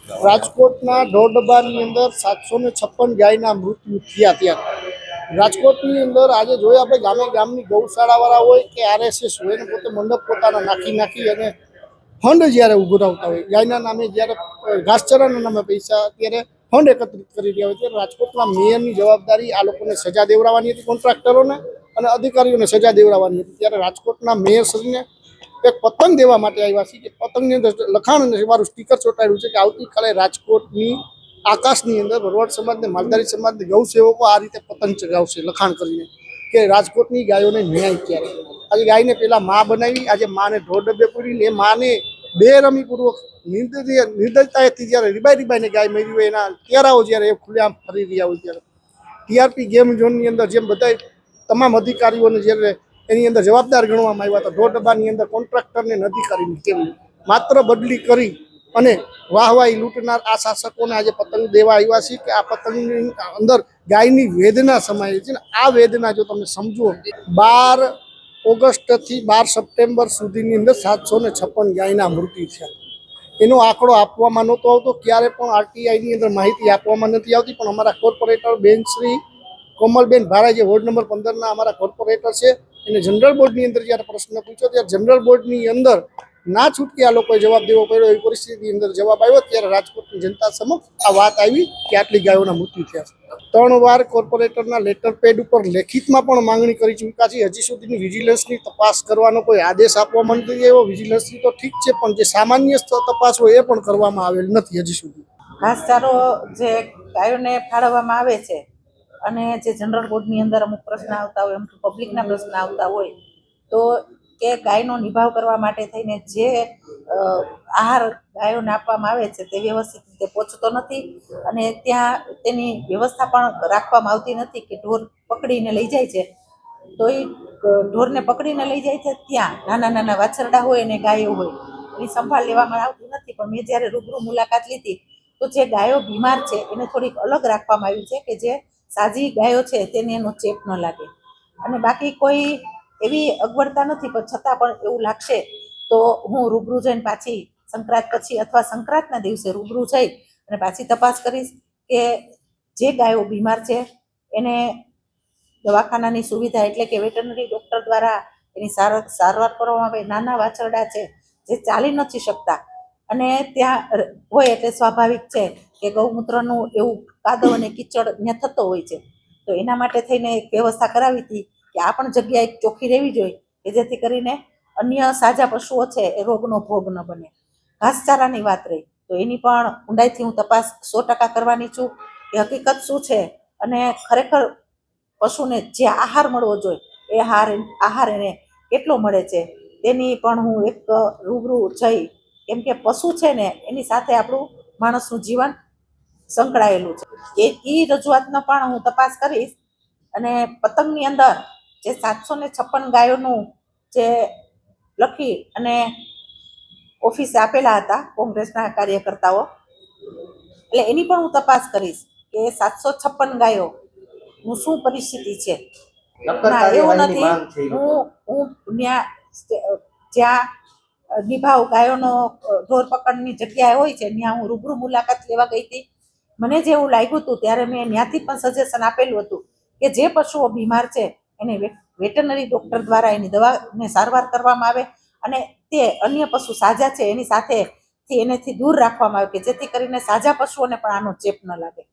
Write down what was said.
રાજકોટના ઢોરડબાની અંદર 756 ગાયના મૃત્યુ થયા. ત્યાં રાજકોટની અંદર આજે જોઈએ આપણે ગામે ગામની ગૌશાળાવાળા હોય કે આરએસએસ હોય એને પોતે મંડપ પોતાના નાખી અને ફંડ જ્યારે ઉઘરાવતા હોય ગાયના નામે, જ્યારે ઘાસચારાના નામે પૈસા અત્યારે ફંડ એકત્રિત કરી રહ્યા હોય ત્યારે રાજકોટના મેયરની જવાબદારી આ લોકોને સજા દેવડાવવાની હતી, કોન્ટ્રાક્ટરોને અને અધિકારીઓને સજા દેવડાવવાની હતી. ત્યારે રાજકોટના મેયરશ્રીને એક પતંગ દેવા માટે આવ્યા છે કે પતંગની અંદર લખાણ અને મારું સ્ટીકર ચોંટાડ્યું છે કે આવતીકાલે રાજકોટની આકાશની અંદર ભરવાડ સમાજને, માલધારી સમાજને, ગૌ સેવકો આ રીતે પતંગ ચગાવશે લખાણ કરીને કે રાજકોટની ગાયોને ન્યાય ક્યારે. આજે ગાયને પહેલાં મા બનાવી, આજે માને ઢોર ડબ્બે પૂરીને એ માને બેરમીપૂર્વક નિર્દયતાથી જ્યારે રીબાઈને ગાય મરી હોય એના ચહેરાઓ જ્યારે એ ખુલ્લેઆમ ફરી રહ્યા હોય ત્યારે ટીઆરપી ગેમ ઝોનની અંદર જેમ બધા તમામ અધિકારીઓને જ્યારે એની અંદર જવાબદાર ગણવામાં આવ્યા હતા, ઢોર ડબ્બાની અંદર કોન્ટ્રાક્ટરને અધિકારીને કેમ માત્ર બદલી કરી અને વાહવાઈ લૂંટનાર આ શાસકોને આજે પતંગ દેવા આવ્યા છે કે આ પતંગની અંદર ગાયની વેદના સમાયેલી છે ને આ વેદના જો તમે સમજો 12 ઓગસ્ટથી 12 સપ્ટેમ્બર સુધીની અંદર 756 ગાયના મૃત્યુ થયા. એનો આંકડો આપવામાં નહોતો આવતો, ક્યારે પણ આરટીઆઈની અંદર માહિતી આપવામાં નથી આવતી. પણ અમારા કોર્પોરેટર બેન શ્રી કોમલબેન ભારા, જે વોર્ડ નંબર 15ના અમારા કોર્પોરેટર છે, એને જનરલ બોર્ડની અંદર જ્યારે પ્રશ્ન પૂછ્યો ત્યારે જનરલ બોર્ડની અંદર ના છૂટકે આ લોકોએ જવાબ દેવો પડ્યો. એવી પરિસ્થિતિની અંદર જવાબ આવ્યો ત્યારે રાજકોટની જનતા સમક્ષ આ વાત આવી કે આટલી ગાયોના મૃત્યુ થયા છે. 3 વાર કોર્પોરેટરના લેટર પેડ ઉપર લેખિતમાં પણ માંગણી કરી ચૂક્યા છે. હજી સુધીની વિજિલન્સની તપાસ કરવાનો કોઈ આદેશ આપવામાં નથી આવ્યો. વિજિલન્સની તો ઠીક છે, પણ જે સામાન્ય તપાસ હોય એ પણ કરવામાં આવેલ નથી હજી સુધી. ઘાસચારો જે ગાયોને ફાળવવામાં આવે છે અને જે જનરલ બોર્ડની અંદર અમુક પ્રશ્ન આવતા હોય, અમુક પબ્લિકના પ્રશ્ન આવતા હોય, તો કે ગાયનો નિભાવ કરવા માટે થઈને જે આહાર ગાયોને આપવામાં આવે છે તે વ્યવસ્થિત રીતે પહોંચતો નથી અને ત્યાં તેની વ્યવસ્થા પણ રાખવામાં આવતી નથી કે ઢોર પકડીને લઈ જાય છે તો એ ઢોરને પકડીને લઈ જાય છે ત્યાં નાના નાના વાછરડા હોય અને ગાયો હોય એની સંભાળ લેવામાં આવતી નથી. પણ મેં જ્યારે રૂબરૂ મુલાકાત લીધી તો જે ગાયો બીમાર છે એને થોડીક અલગ રાખવામાં આવી છે કે જે સાજી ગાયો છે તેને એનો ચેપ ન લાગે. અને બાકી કોઈ એવી અગવડતા નથી, પણ છતાં પણ એવું લાગશે તો હું રૂબરૂ જઈને પાછી સંક્રાંત પછી અથવા સંક્રાંતના દિવસે રૂબરૂ જઈ અને પાછી તપાસ કરીશ કે જે ગાયો બીમાર છે એને દવાખાનાની સુવિધા એટલે કે વેટરનરી ડૉક્ટર દ્વારા એની સારવાર કરવામાં આવે. નાના વાછરડા છે જે ચાલી નથી શકતા અને ત્યાં હોય એટલે સ્વાભાવિક છે કે ગૌમૂત્રનું એવું કાદવ અને કીચડ ત્યાં થતો હોય છે, તો એના માટે થઈને એક વ્યવસ્થા કરાવી હતી કે આ પણ જગ્યા એક ચોખ્ખી રહેવી જોઈએ કે જેથી કરીને અન્ય સાજા પશુઓ છે એ રોગનો ભોગ ન બને. ઘાસચારાની વાત રહી તો એની પણ ઊંડાઈથી હું તપાસ 100% કરવાની છું કે હકીકત શું છે અને ખરેખર પશુને જે આહાર મળવો જોઈએ એ આહાર એને કેટલો મળે છે તેની પણ હું એક રૂબરૂ જઈ, કેમ કે પશુ છે ને એની સાથે આપણું માણસનું જીવન સંકળાયેલું છે. એ રજૂઆતનો પણ હું તપાસ કરીશ અને પતંગની અંદર જે 756 ગાયોનું જે લખી અને ઓફિસે આપેલા હતા કોંગ્રેસના કાર્યકર્તાઓ, એટલે એની પણ હું તપાસ કરીશ કે 756 ગાયો હું શું પરિસ્થિતિ છે. ના, એવું નથી. હું જ્યાં નિભાવ ગાયોનો ઢોર પકડની જગ્યાએ હોય છે ત્યાં હું રૂબરૂ મુલાકાત લેવા ગઈ હતી. મને જેવું લાગ્યું હતું ત્યારે મેં ત્યાંથી પણ સજેશન આપેલું હતું કે જે પશુઓ બીમાર છે એને વેટરનરી ડૉક્ટર દ્વારા એની દવાને સારવાર કરવામાં આવે અને તે અન્ય પશુ સાજા છે એની સાથેથી એનેથી દૂર રાખવામાં આવે કે જેથી કરીને સાજા પશુઓને પણ આનો ચેપ ન લાગે.